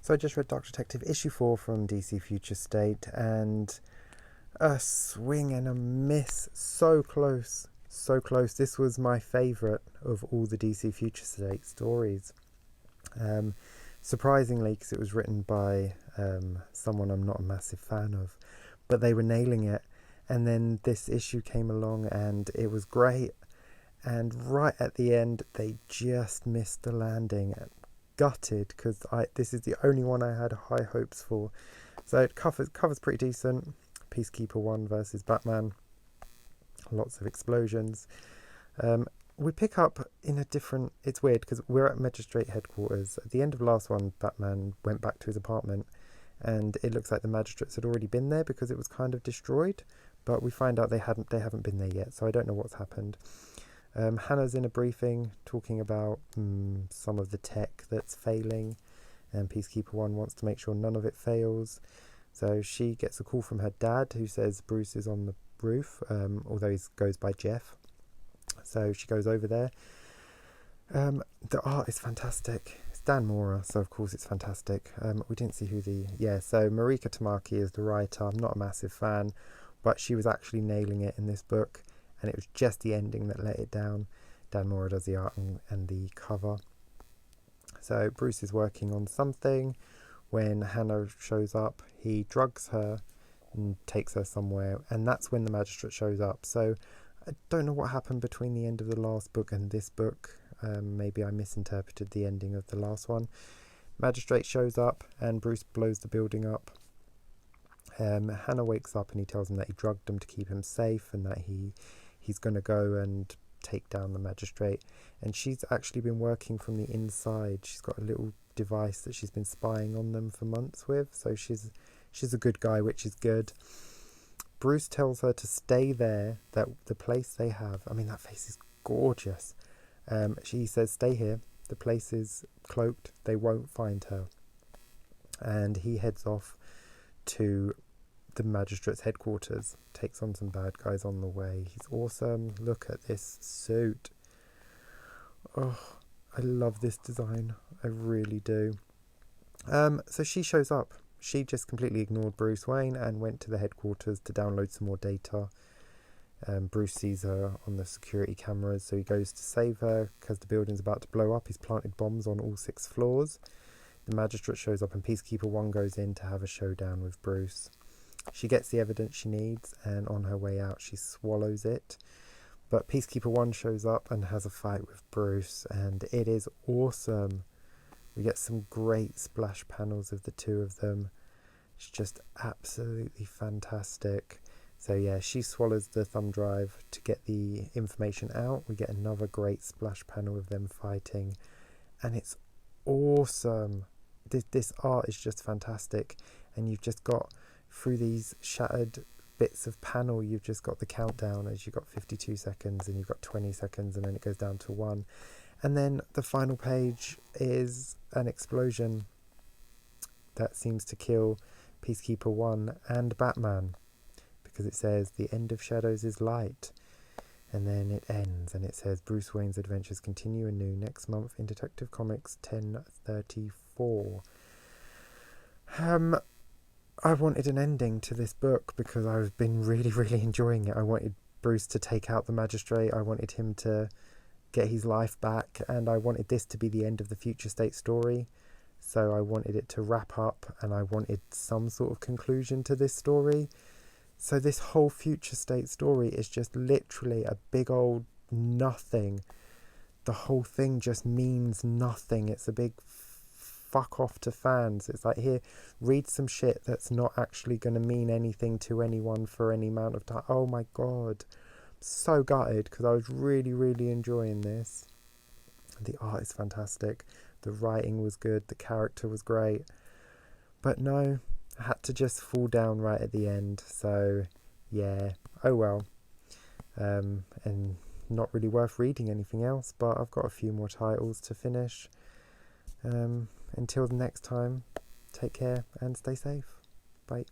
So I just read Dark Detective issue 4 from DC Future State, and a swing and a miss. So close. So close. This was my favourite of all the DC Future State stories. Surprisingly, because it was written by someone I'm not a massive fan of, but they were nailing it. And then this issue came along and it was great. And right at the end, they just missed the landing. Gutted, because this is the only one I had high hopes for. So it covers pretty decent. Peacekeeper 1 versus Batman. Lots of explosions. We pick up in a different... It's weird, because we're at Magistrate headquarters. At the end of the last one, Batman went back to his apartment, and it looks like the magistrates had already been there because it was kind of destroyed. But we find out they haven't been there yet, so I don't know what's happened. Hannah's in a briefing talking about some of the tech that's failing, and Peacekeeper 1 wants to make sure none of it fails. So she gets a call from her dad, who says Bruce is on the roof, although he goes by Jeff. So she goes over there. The art is fantastic. It's Dan Mora, so of course it's fantastic. We didn't see who so Marika Tamaki is the writer. I'm not a massive fan, but she was actually nailing it in this book. And it was just the ending that let it down. Dan Mora does the art and the cover. So Bruce is working on something. When Hannah shows up, he drugs her and takes her somewhere. And that's when the magistrate shows up. So I don't know what happened between the end of the last book and this book. Maybe I misinterpreted the ending of the last one. Magistrate shows up and Bruce blows the building up. Hannah wakes up and he tells him that he drugged him to keep him safe and that he's going to go and take down the magistrate. And she's actually been working from the inside. She's got a little device that she's been spying on them for months with. So she's a good guy, which is good. Bruce tells her to stay there, that the place they have... I mean, that face is gorgeous. She says, stay here. The place is cloaked. They won't find her. And he heads off to the magistrate's headquarters, takes on some bad guys on the way. He's awesome. Look at this suit. Oh, I love this design. I really do. So she shows up. She just completely ignored Bruce Wayne and went to the headquarters to download some more data. Bruce sees her on the security cameras, so he goes to save her because the building's about to blow up. He's planted bombs on all 6 floors. The magistrate shows up and Peacekeeper 1 goes in to have a showdown with Bruce. She gets the evidence she needs, and on her way out she swallows it. But Peacekeeper 1 shows up and has a fight with Bruce, and it is awesome. We get some great splash panels of the two of them. It's just absolutely fantastic. So yeah, she swallows the thumb drive to get the information out. We get another great splash panel of them fighting, and it's awesome. This art is just fantastic, and you've just got, through these shattered bits of panel, you've just got the countdown as you've got 52 seconds and you've got 20 seconds and then it goes down to 1. And then the final page is an explosion that seems to kill Peacekeeper 1 and Batman, because it says the end of shadows is light. And then it ends and it says Bruce Wayne's adventures continue anew next month in Detective Comics 1034. I wanted an ending to this book because I've been really, really enjoying it. I wanted Bruce to take out the magistrate. I wanted him to get his life back, and I wanted this to be the end of the Future State story. So I wanted it to wrap up, and I wanted some sort of conclusion to this story. So this whole Future State story is just literally a big old nothing. The whole thing just means nothing. It's a big fuck off to fans. It's like, here, read some shit that's not actually going to mean anything to anyone for any amount of time. Oh my god. So gutted, because I was really, really enjoying this. The art is fantastic. The writing was good. The character was great. But no, I had to just fall down right at the end. So, yeah. Oh well. And not really worth reading anything else, but I've got a few more titles to finish. Until the next time, take care and stay safe. Bye.